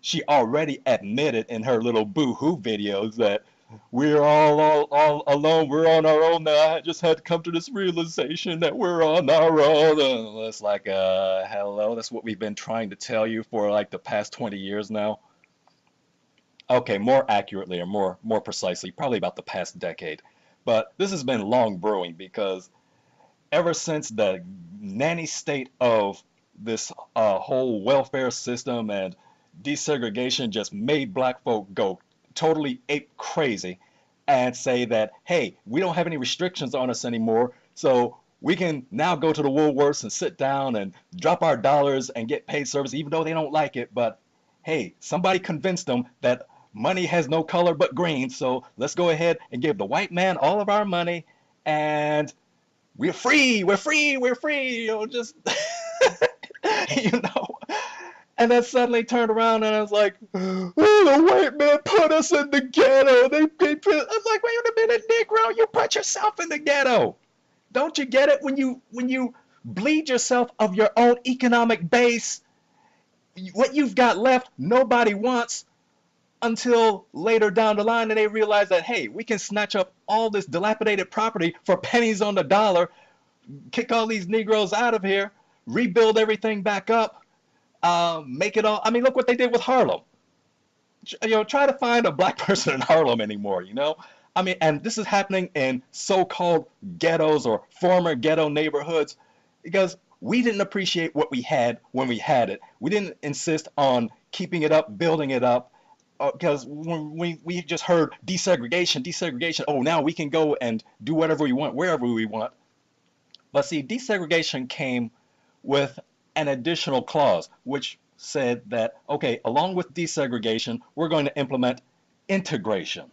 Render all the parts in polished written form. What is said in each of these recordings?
she already admitted in her little boo-hoo videos that we're all alone. We're on our own now. I just had to come to this realization that we're on our own. And it's like, hello. That's what we've been trying to tell you for like the past 20 years now. Okay, more accurately or more precisely, probably about the past decade. But this has been long brewing because ever since the nanny state of this whole welfare system and desegregation just made black folk go totally ape crazy and say that, hey, we don't have any restrictions on us anymore, so we can now go to the Woolworths and sit down and drop our dollars and get paid service, even though they don't like it. But hey, somebody convinced them that money has no color but green, so let's go ahead and give the white man all of our money and we're free, we're free, we're free, just, you know. And then suddenly turned around and I was like, oh, the white man put us in the ghetto. They put, I was like, wait a minute, Negro, you put yourself in the ghetto. Don't you get it? When you bleed yourself of your own economic base, what you've got left, nobody wants until later down the line and they realize that, hey, we can snatch up all this dilapidated property for pennies on the dollar, kick all these Negroes out of here, rebuild everything back up, make it all. I mean, look what they did with Harlem. Try to find a black person in Harlem anymore. I mean, and this is happening in so-called ghettos or former ghetto neighborhoods because we didn't appreciate what we had when we had it. We didn't insist on keeping it up, building it up, because when we just heard desegregation, desegregation, oh, now we can go and do whatever we want, wherever we want. But see, desegregation came with an additional clause, which said that, okay, along with desegregation, we're going to implement integration,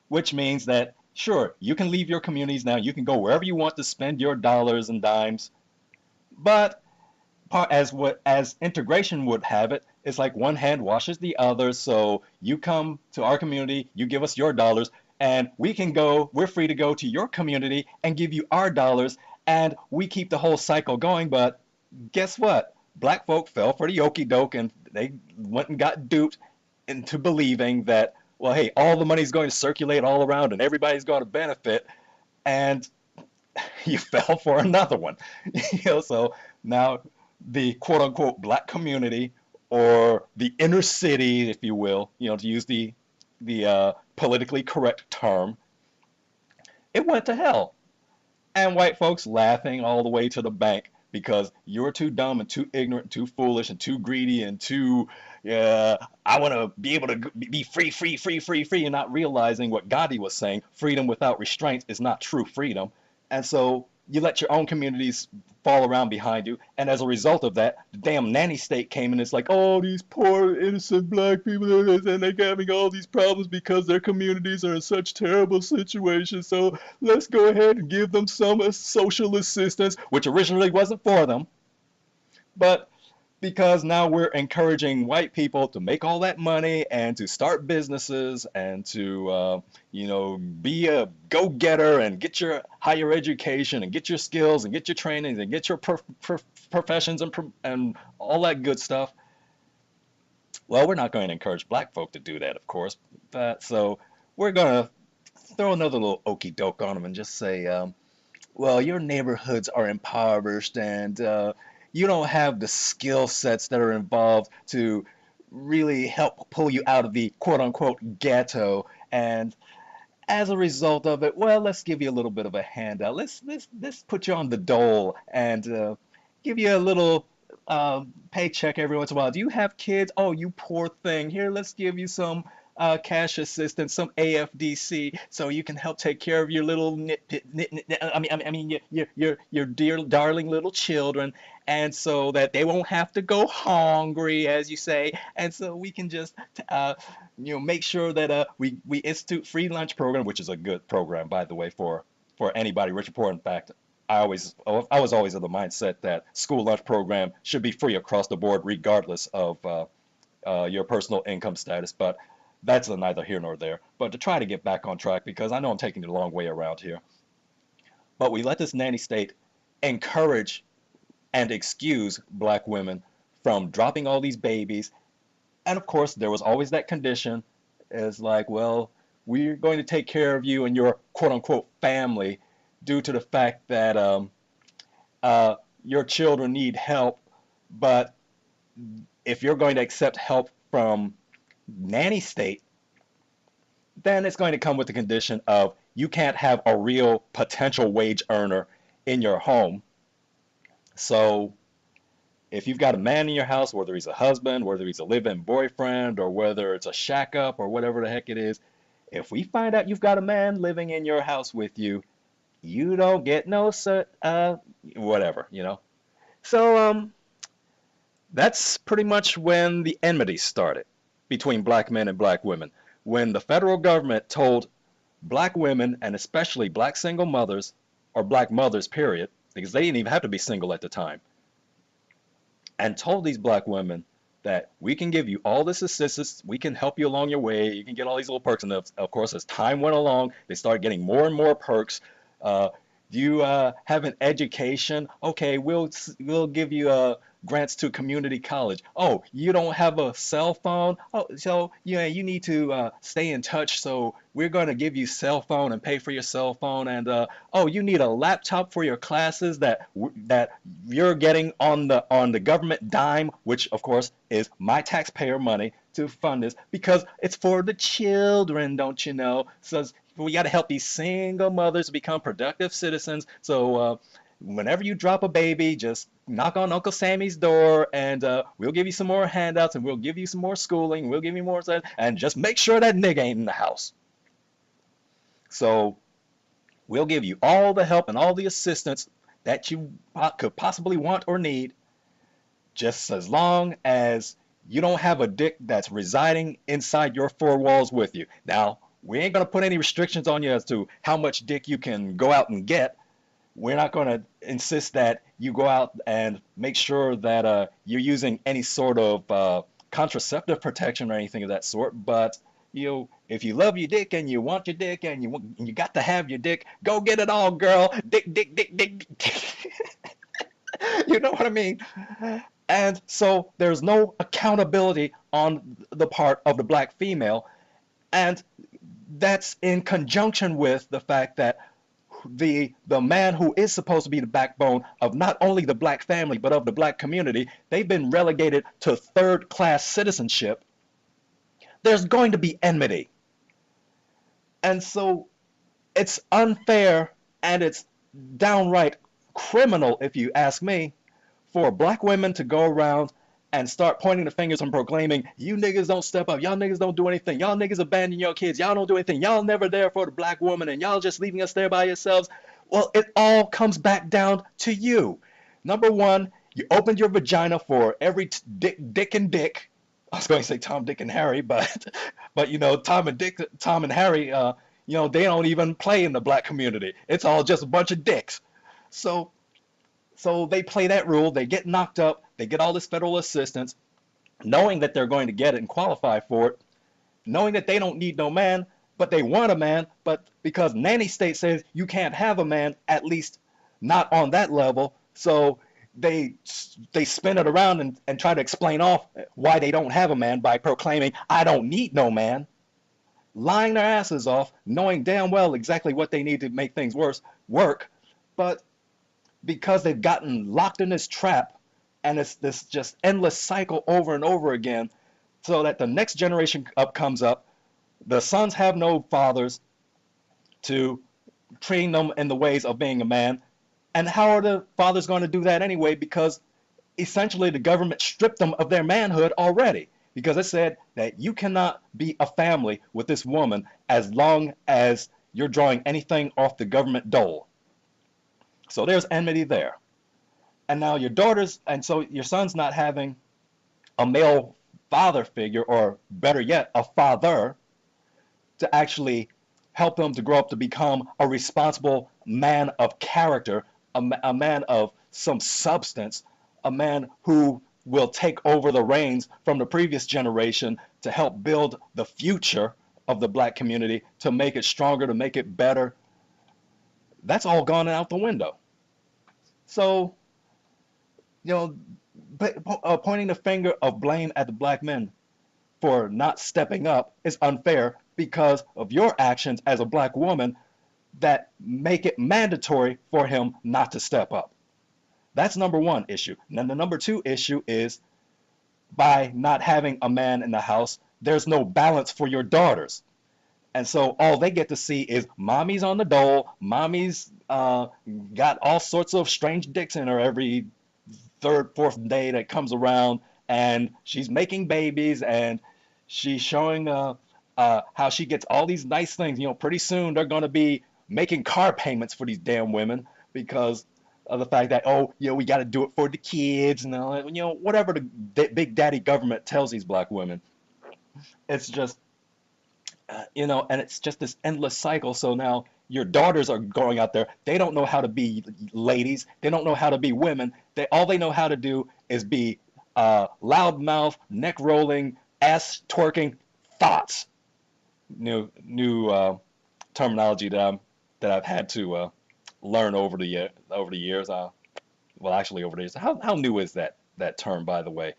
which means that, sure, you can leave your communities now, you can go wherever you want to spend your dollars and dimes, but as integration would have it, it's like one hand washes the other. So you come to our community, you give us your dollars, and we're free to go to your community and give you our dollars, and we keep the whole cycle going. But guess what? Black folk fell for the okie doke and they went and got duped into believing that, well, hey, all the money's going to circulate all around and everybody's going to benefit. And you fell for another one. So now the quote unquote black community or the inner city, if you will, to use the politically correct term, it went to hell. And white folks laughing all the way to the bank because you're too dumb and too ignorant and too foolish and too greedy and too, I want to be able to be free, free, free, free, free, and not realizing what Gandhi was saying, freedom without restraint is not true freedom. And so you let your own communities fall around behind you, and as a result of that, the damn nanny state came and it's like, oh, these poor innocent black people, and they're having all these problems because their communities are in such terrible situations, so let's go ahead and give them some social assistance, which originally wasn't for them, but because now we're encouraging white people to make all that money and to start businesses and to, be a go-getter and get your higher education and get your skills and get your trainings and get your professions and all that good stuff. Well, we're not going to encourage black folk to do that, of course. So we're going to throw another little okey doke on them and just say, well, your neighborhoods are impoverished and you don't have the skill sets that are involved to really help pull you out of the quote unquote ghetto. And as a result of it, well, let's give you a little bit of a handout. Let's put you on the dole and give you a little paycheck every once in a while. Do you have kids? Oh, you poor thing. Here, let's give you some cash assistance, some AFDC, so you can help take care of your little your dear darling little children, and so that they won't have to go hungry, as you say, and so we can just make sure that we institute free lunch program, which is a good program, by the way, for anybody rich or poor. In fact, I was always of the mindset that school lunch program should be free across the board, regardless of your personal income status. But that's neither here nor there. But to try to get back on track, because I know I'm taking the long way around here. But we let this nanny state encourage and excuse black women from dropping all these babies And of course, there was always that condition is like, well, we're going to take care of you and your quote unquote family due to the fact that uh, your children need help. But if you're going to accept help from nanny state, then it's going to come with the condition of you can't have a real potential wage earner in your home. So if you've got a man in your house, whether he's a husband, whether he's a live-in boyfriend, or whether it's a shack up or whatever the heck it is, if we find out you've got a man living in your house with you, you don't get no whatever, you know. So that's pretty much when the enmity started between black men and black women. When the federal government told black women, and especially black single mothers, or black mothers, period, because they didn't even have to be single at the time, and told these black women that we can give you all this assistance, we can help you along your way, you can get all these little perks. And of course, as time went along, they started getting more and more perks. Do you have an education? Okay, we'll give you grants to community college. Oh, you don't have a cell phone? Oh, so yeah, you need to stay in touch. So we're going to give you cell phone and pay for your cell phone. And oh, you need a laptop for your classes that you're getting on the government dime, which of course is my taxpayer money to fund this because it's for the children, don't you know? So we got to help these single mothers become productive citizens. So whenever you drop a baby, just knock on Uncle Sammy's door and we'll give you some more handouts and we'll give you some more schooling. We'll give you more, and just make sure that nigga ain't in the house. So we'll give you all the help and all the assistance that you could possibly want or need, just as long as you don't have a dick that's residing inside your four walls with you. Now, we ain't going to put any restrictions on you as to how much dick you can go out and get. We're not going to insist that you go out and make sure that you're using any sort of contraceptive protection or anything of that sort. But you know, if you love your dick and you want your dick and you got to have your dick, go get it all, girl. Dick, dick, dick, dick, dick. You know what I mean? And so there's no accountability on the part of the black female. And that's in conjunction with the fact that the man who is supposed to be the backbone of not only the black family but of the black community, they've been relegated to third-class citizenship. There's going to be enmity. And so it's unfair and it's downright criminal, if you ask me, for black women to go around and start pointing the fingers and proclaiming, you niggas don't step up, y'all niggas don't do anything, y'all niggas abandon your kids, y'all don't do anything, y'all never there for the black woman, and y'all just leaving us there by yourselves. Well, it all comes back down to you. Number one, you opened your vagina for every dick and dick. I was going to say Tom, Dick, and Harry, but you know, Tom and Harry, you know, they don't even play in the black community. It's all just a bunch of dicks. So they play that rule, they get knocked up, they get all this federal assistance, knowing that they're going to get it and qualify for it, knowing that they don't need no man, but they want a man, but because nanny state says you can't have a man, at least not on that level, so they spin it around and try to explain off why they don't have a man by proclaiming, I don't need no man, lying their asses off, knowing damn well exactly what they need to make things work, but because they've gotten locked in this trap, and it's this just endless cycle over and over again, so that the next generation comes up, the sons have no fathers to train them in the ways of being a man. And how are the fathers going to do that anyway? Because essentially the government stripped them of their manhood already, because it said that you cannot be a family with this woman as long as you're drawing anything off the government dole. So there's enmity there. And now your daughters, and so your son's not having a male father figure, or better yet, a father, to actually help them to grow up to become a responsible man of character, a man of some substance, a man who will take over the reins from the previous generation to help build the future of the black community, to make it stronger, to make it better. That's all gone out the window. So, you know, pointing the finger of blame at the black men, for not stepping up is unfair because of your actions as a black woman that make it mandatory for him not to step up. That's number one issue. And then the number two issue is by not having a man in the house, there's no balance for your daughters. And so all they get to see is mommy's on the dole, mommy's got all sorts of strange dicks in her every third, fourth day that comes around, and she's making babies, and she's showing how she gets all these nice things. You know, pretty soon they're going to be making car payments for these damn women because of the fact that, oh, you know, we got to do it for the kids and all that. You know, whatever the big daddy government tells these black women. It's just, you know, and it's just this endless cycle. So now your daughters are going out there. They don't know how to be ladies. They don't know how to be women. All they know how to do is be loudmouth, neck rolling, ass twerking thoughts. New terminology that I've had to learn over the years. Well, actually, over the years. How new is that term, by the way?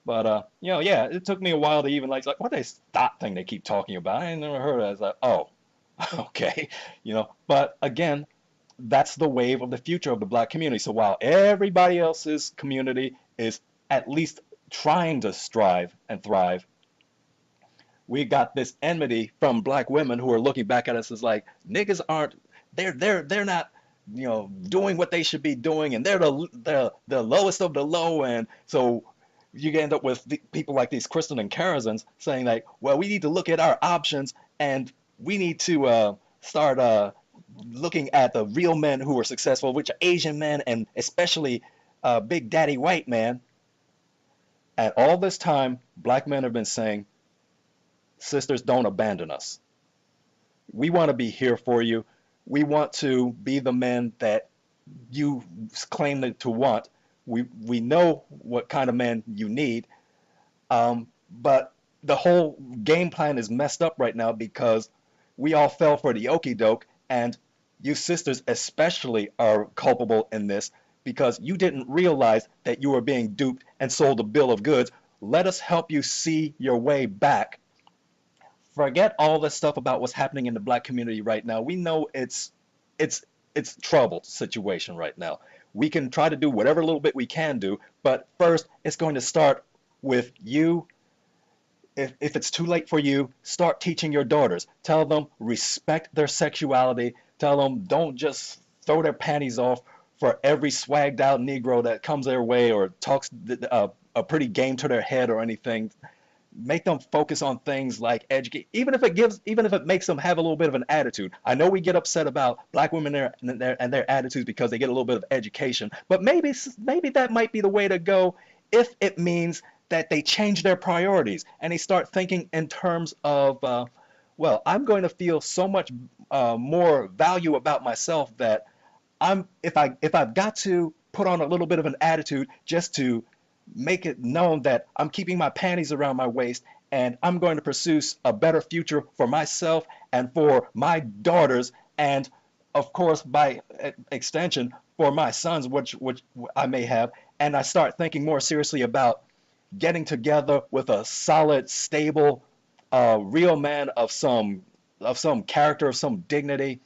But you know, yeah, it took me a while to even like what is thought thing they keep talking about? I never heard of it. I was like, oh, okay, you know. But again, that's the wave of the future of the black community. So while everybody else's community is at least trying to strive and thrive, we got this enmity from black women who are looking back at us as like niggas aren't they're not, you know, doing what they should be doing, and they're the lowest of the low. And so you end up with people like these Christe-LYIN Again saying like, well, we need to look at our options, and we need to start looking at the real men who are successful, which are Asian men, and especially big daddy white man. And all this time, black men have been saying, sisters, don't abandon us. We want to be here for you. We want to be the men that you claim to want. We know what kind of man you need, but the whole game plan is messed up right now because we all fell for the okie doke, and you sisters especially are culpable in this because you didn't realize that you were being duped and sold a bill of goods. Let us help you see your way back. Forget all this stuff about what's happening in the black community right now. We know it's troubled situation right now. We can try to do whatever little bit we can do, but first it's going to start with you. If it's too late for you, start teaching your daughters. Tell them respect their sexuality. Tell them don't just throw their panties off for every swagged out Negro that comes their way or talks a pretty game to their head or anything. Make them focus on things like educate, even if it makes them have a little bit of an attitude. I know we get upset about black women and their attitudes because they get a little bit of education, but maybe that might be the way to go if it means that they change their priorities and they start thinking in terms of, well, I'm going to feel so much more value about myself that if I've got to put on a little bit of an attitude just to make it known that I'm keeping my panties around my waist and I'm going to pursue a better future for myself and for my daughters, and of course by extension for my sons, which I may have, and I start thinking more seriously about getting together with a solid, stable, real man of some character, of some dignity,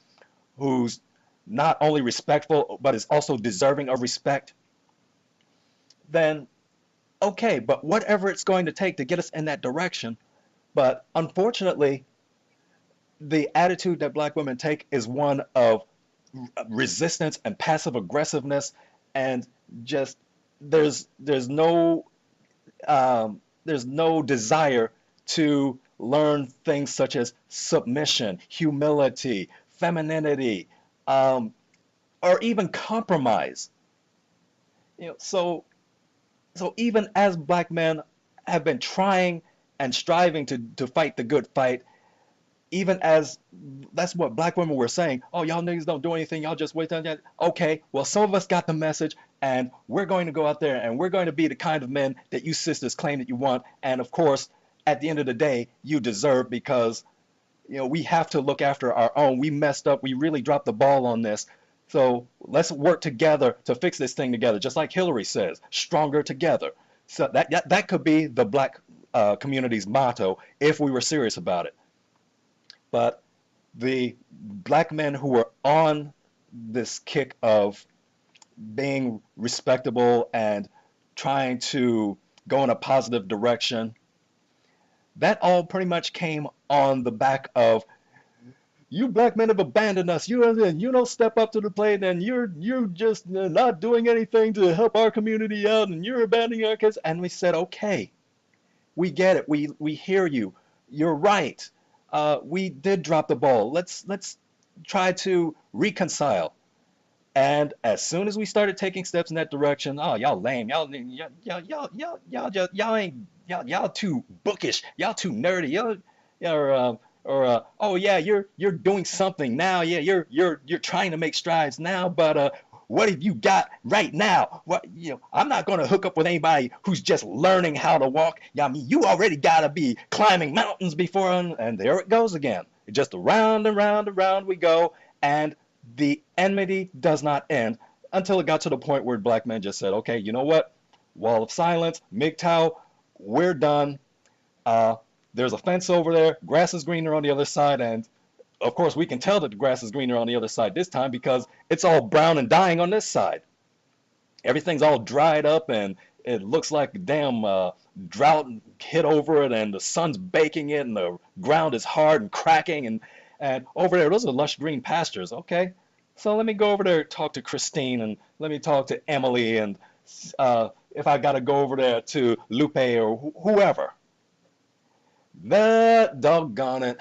who's not only respectful but is also deserving of respect, then okay, but whatever it's going to take to get us in that direction. But unfortunately, the attitude that black women take is one of resistance and passive aggressiveness, and just there's no desire to learn things such as submission, humility, femininity, or even compromise. You know, so even as black men have been trying and striving to fight the good fight, even as that's what black women were saying, oh, y'all niggas don't do anything, y'all just wait till that. Okay, well, some of us got the message, and we're going to go out there and we're going to be the kind of men that you sisters claim that you want. And of course, at the end of the day, you deserve, because, you know, we have to look after our own. We messed up. We really dropped the ball on this. So let's work together to fix this thing together. Just like Hillary says, stronger together. So that could be the black community's motto if we were serious about it. But the black men who were on this kick of being respectable and trying to go in a positive direction, that all pretty much came on the back of, you black men have abandoned us. You don't step up to the plate, and you're just not doing anything to help our community out, and you're abandoning our kids. And we said, okay, we get it. We hear you. You're right. We did drop the ball. Let's try to reconcile. And as soon as we started taking steps in that direction, oh, y'all lame. Y'all too bookish. Y'all too nerdy. Oh yeah, you're doing something now. Yeah, you're trying to make strides now, but what have you got right now? What, I'm not going to hook up with anybody who's just learning how to walk. Yeah, I mean, you already got to be climbing mountains before, and there it goes again. Just around and round and round we go, and the enmity does not end until it got to the point where black men just said, okay, you know what? Wall of silence, MGTOW, we're done. There's a fence over there. Grass is greener on the other side, and of course, we can tell that the grass is greener on the other side this time because it's all brown and dying on this side. Everything's all dried up, and it looks like a damn drought hit over it, and the sun's baking it, and the ground is hard and cracking, and over there, those are lush green pastures. Okay, so let me go over there and talk to Christine, and let me talk to Emily, and if I got to go over there to Lupe or whoever. That doggone it.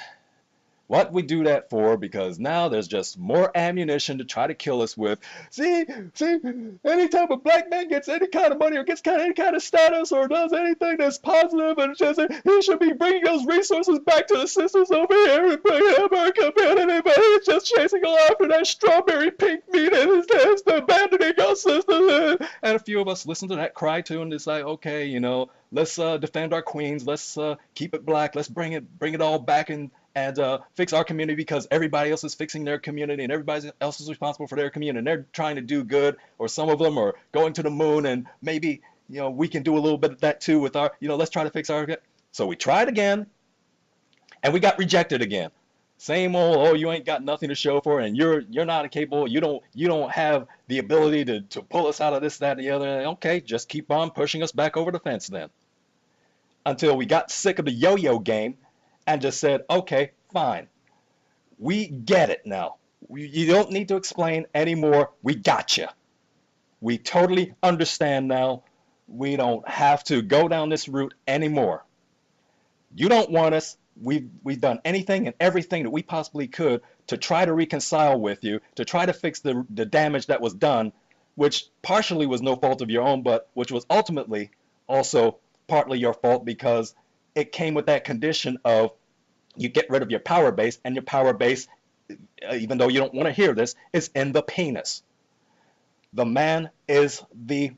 What we do that for? Because now there's just more ammunition to try to kill us with. See, anytime a black man gets any kind of money or gets any kind of status or does anything that's positive, and just he should be bringing those resources back to the sisters over here and bringing our community, but he's just chasing after that strawberry pink meat and is abandoning our sisters. And a few of us listen to that cry too, and it's like, okay, let's defend our queens, let's keep it black, let's bring it all back and fix our community because everybody else is fixing their community and everybody else is responsible for their community and they're trying to do good, or some of them are going to the moon, and maybe we can do a little bit of that too with our let's try to fix our. So we tried again and we got rejected again. Same old, oh, you ain't got nothing to show for it, and you're not capable, you don't have the ability to pull us out of this, that, and the other. Okay, just keep on pushing us back over the fence then, until we got sick of the yo-yo game and just said, okay, fine. We get it now. You don't need to explain anymore. We got you. We totally understand now. We don't have to go down this route anymore. You don't want us. We've done anything and everything that we possibly could to try to reconcile with you, to try to fix the damage that was done, which partially was no fault of your own, but which was ultimately also partly your fault because it came with that condition of you get rid of your power base, and your power base, even though you don't want to hear this, is in the penis. The man is the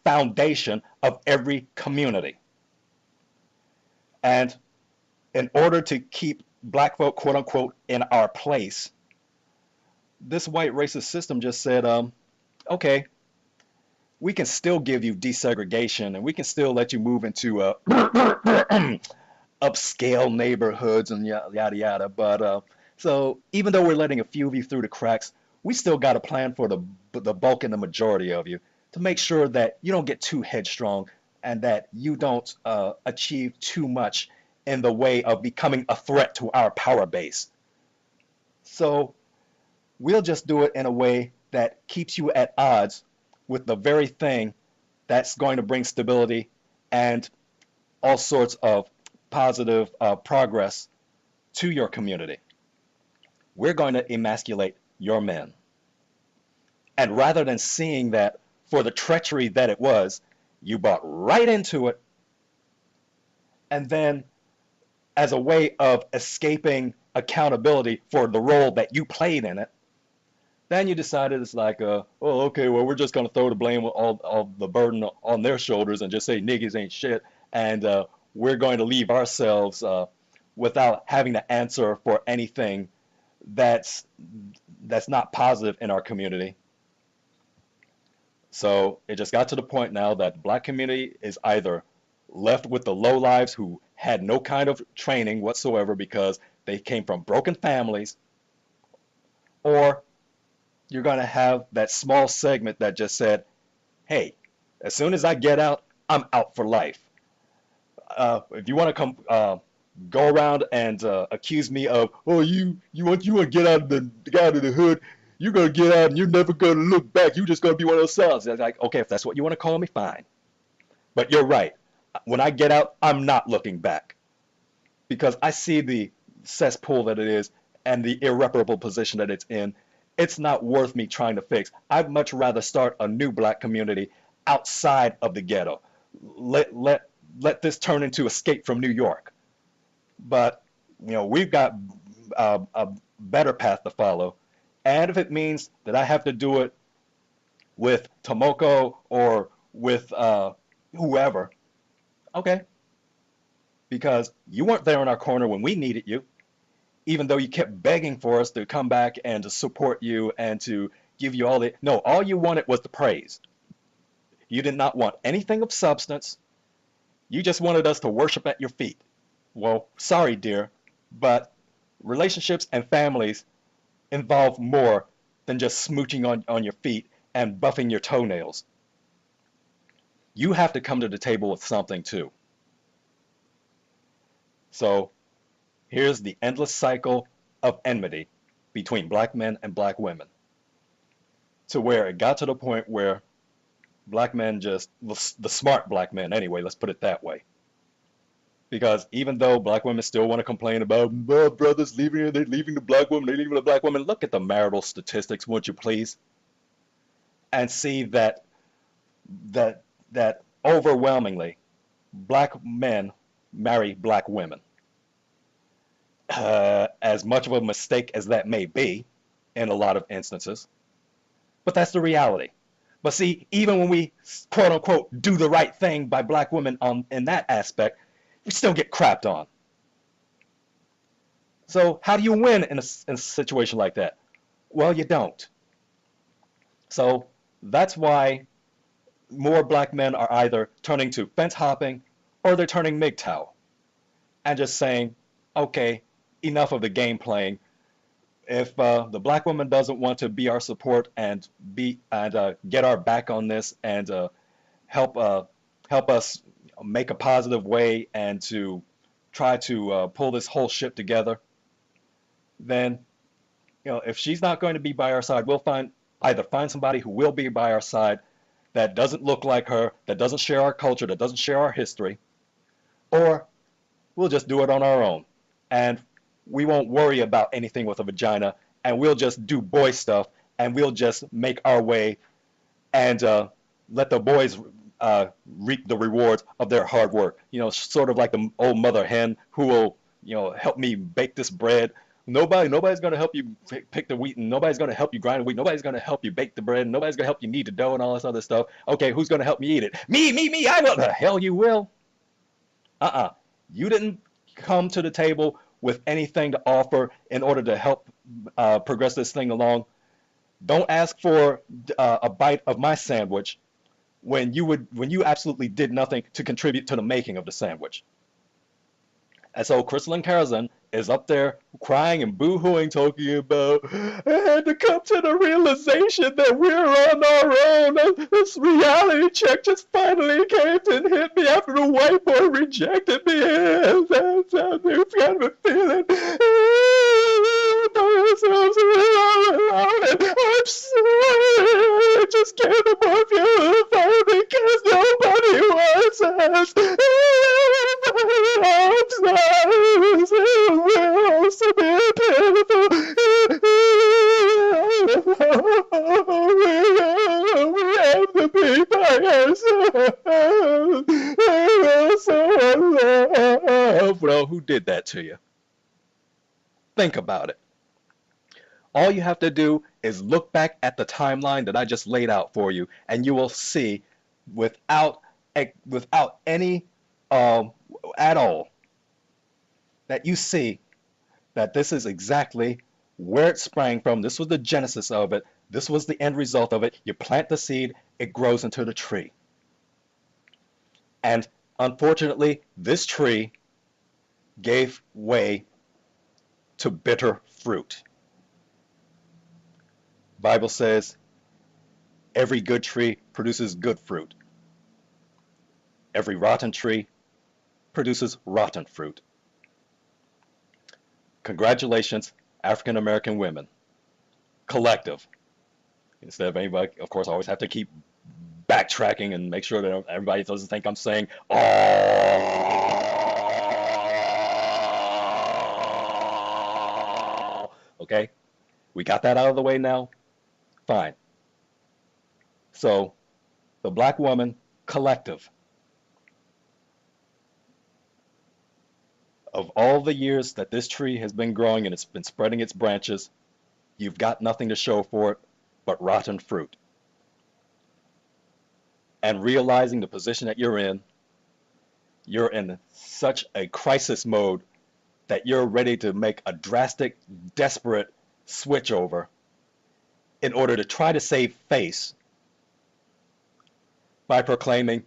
foundation of every community. And in order to keep black folk, quote unquote, in our place, this white racist system just said, okay, we can still give you desegregation and we can still let you move into upscale neighborhoods and yada yada. But so even though we're letting a few of you through the cracks, we still got a plan for the bulk and the majority of you to make sure that you don't get too headstrong and that you don't achieve too much in the way of becoming a threat to our power base. So we'll just do it in a way that keeps you at odds with the very thing that's going to bring stability and all sorts of positive progress to your community. We're going to emasculate your men. And rather than seeing that for the treachery that it was, you bought right into it, and then as a way of escaping accountability for the role that you played in it, then you decided it's like, oh, okay, well, we're just going to throw the blame, all the burden on their shoulders and just say niggas ain't shit, and we're going to leave ourselves without having to answer for anything that's not positive in our community. So it just got to the point now that the black community is either left with the lowlives who had no kind of training whatsoever because they came from broken families, or you're going to have that small segment that just said, hey, as soon as I get out, I'm out for life. If you want to come go around and accuse me of, oh, you want to get out of the hood, you're gonna get out and you're never gonna look back. You're just gonna be one of those cells. It's like, okay, if that's what you want to call me, fine. But you're right. When I get out, I'm not looking back because I see the cesspool that it is and the irreparable position that it's in. It's not worth me trying to fix. I'd much rather start a new black community outside of the ghetto. Let this turn into Escape from New York. But we've got a better path to follow. And if it means that I have to do it with Tomoko or with whoever, okay. Because you weren't there in our corner when we needed you, even though you kept begging for us to come back and to support you and to give you all the... No, all you wanted was the praise. You did not want anything of substance. You just wanted us to worship at your feet. Well, sorry, dear, but relationships and families involve more than just smooching on your feet and buffing your toenails. You have to come to the table with something too. So here's the endless cycle of enmity between black men and black women, to where it got to the point where black men just, the smart black men anyway, let's put it that way. Because even though black women still want to complain about, oh, brothers leaving, they're leaving the black woman, they're leaving the black woman, look at the marital statistics, won't you please? And see that overwhelmingly black men marry black women. As much of a mistake as that may be in a lot of instances, but that's the reality. But see, even when we quote unquote do the right thing by black women in that aspect, we still get crapped on. So how do you win in a situation like that? Well, you don't. So that's why more black men are either turning to fence hopping or they're turning MGTOW and just saying, okay, enough of the game playing. If the black woman doesn't want to be our support and get our back on this and help us make a positive way and to try to pull this whole ship together, then if she's not going to be by our side, we'll either find somebody who will be by our side that doesn't look like her, that doesn't share our culture, that doesn't share our history, or we'll just do it on our own. And we won't worry about anything with a vagina, and we'll just do boy stuff, and we'll just make our way and let the boys reap the rewards of their hard work. Sort of like the old mother hen who will, help me bake this bread. Nobody's going to help you pick the wheat, and nobody's going to help you grind the wheat. Nobody's going to help you bake the bread, and nobody's going to help you knead the dough and all this other stuff. Okay, who's going to help me eat it? Me, I will. The hell you will. You didn't come to the table with anything to offer in order to help progress this thing along. Don't ask for a bite of my sandwich when you absolutely did nothing to contribute to the making of the sandwich. And so Christe-LYIN Again is up there crying and boo-hooing, talking about, I had to come to the realization that we're on our own. This reality check just finally came and hit me after the white boy rejected me. That's kind of a feeling. I'm sorry, I just can't above you because nobody wants us. I'm sorry, it will also be pitiful. We have to be by ourselves. We're so alone. Well, who did that to you? Think about it. All you have to do is look back at the timeline that I just laid out for you, and you will see without any at all that you see that this is exactly where it sprang from. This was the genesis of it. This was the end result of it. You plant the seed, it grows into the tree. And unfortunately, this tree gave way to bitter fruit. Bible says every good tree produces good fruit. Every rotten tree produces rotten fruit. Congratulations, African American women. Collective. Instead of anybody, of course, I always have to keep backtracking and make sure that everybody doesn't think I'm saying, oh. Okay? We got that out of the way now? Fine. So, the black woman collective, of all the years that this tree has been growing and it's been spreading its branches, you've got nothing to show for it but rotten fruit. And realizing the position that you're in such a crisis mode that you're ready to make a drastic, desperate switch over in order to try to save face by proclaiming,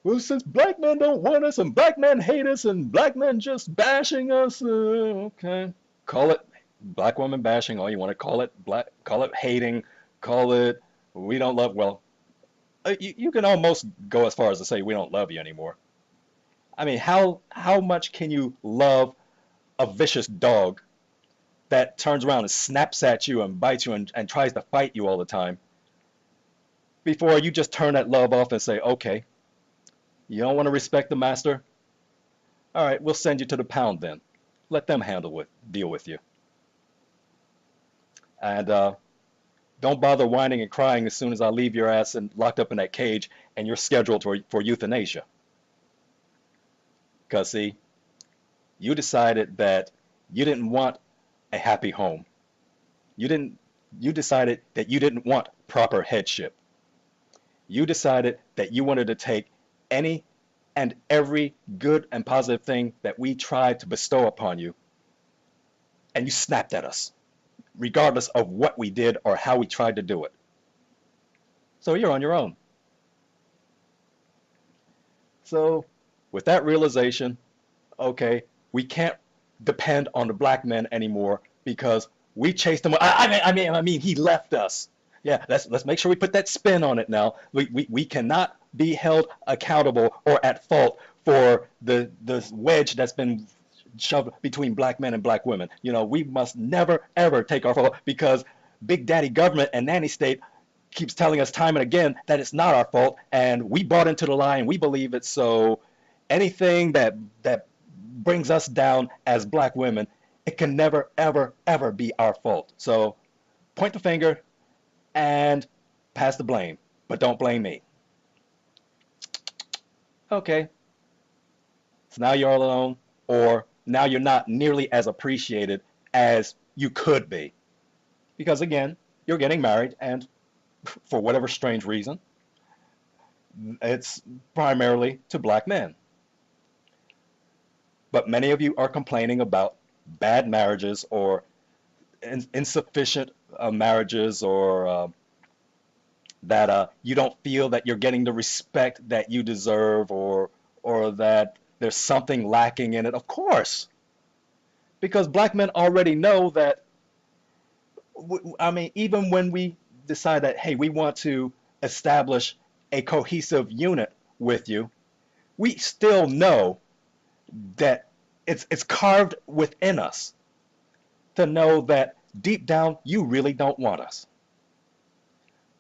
well, since black men don't want us and black men hate us and black men just bashing us, okay, call it black woman bashing all you want to call it, call it hating, call it we don't love. Well, you can almost go as far as to say we don't love you anymore. I mean, how much can you love a vicious dog that turns around and snaps at you and bites you and tries to fight you all the time before you just turn that love off and say, okay, you don't want to respect the master? All right, we'll send you to the pound then. Let them deal with you. And don't bother whining and crying as soon as I leave your ass and locked up in that cage and you're scheduled for euthanasia. Because, see, you decided that you didn't want a happy home. You decided that you didn't want proper headship. You decided that you wanted to take any and every good and positive thing that we tried to bestow upon you, and you snapped at us, regardless of what we did or how we tried to do it. So you're on your own. So with that realization, okay, we can't depend on the black men anymore because we chased him. I mean, he left us. Yeah, let's make sure we put that spin on it now. We cannot be held accountable or at fault for the wedge that's been shoved between black men and black women. You know, we must never ever take our fault because Big Daddy government and nanny state keeps telling us time and again that it's not our fault, and we bought into the lie and we believe it. So anything that brings us down as black women, it can never ever ever be our fault. So point the finger and pass the blame, but don't blame me. Okay, so now you're all alone, or now you're not nearly as appreciated as you could be, because again, you're getting married, and for whatever strange reason, it's primarily to black men. But many of you are complaining about bad marriages or insufficient marriages, or that you don't feel that you're getting the respect that you deserve, or that there's something lacking in it. Of course, because black men already know that. I mean, even when we decide that, hey, we want to establish a cohesive unit with you, we still know that it's carved within us to know that deep down you really don't want us.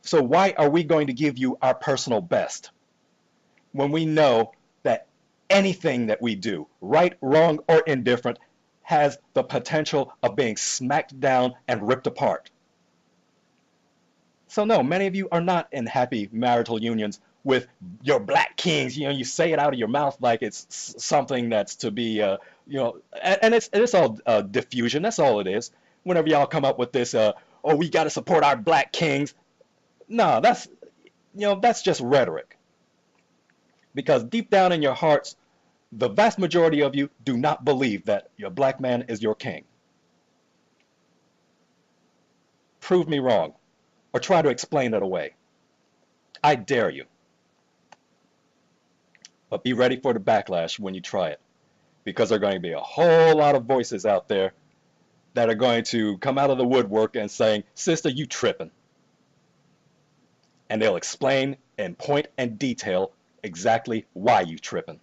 So why are we going to give you our personal best when we know that anything that we do, right, wrong, or indifferent, has the potential of being smacked down and ripped apart? So no, many of you are not in happy marital unions with your black kings. You know, you say it out of your mouth like it's something that's to be, you know, and it's all diffusion. That's all it is. Whenever y'all come up with this, oh, we got to support our black kings. No, that's, you know, that's just rhetoric. Because deep down in your hearts, the vast majority of you do not believe that your black man is your king. Prove me wrong, or try to explain it away. I dare you. But be ready for the backlash when you try it, because there are going to be a whole lot of voices out there that are going to come out of the woodwork and saying, sister, you tripping. And they'll explain and point and detail exactly why you tripping.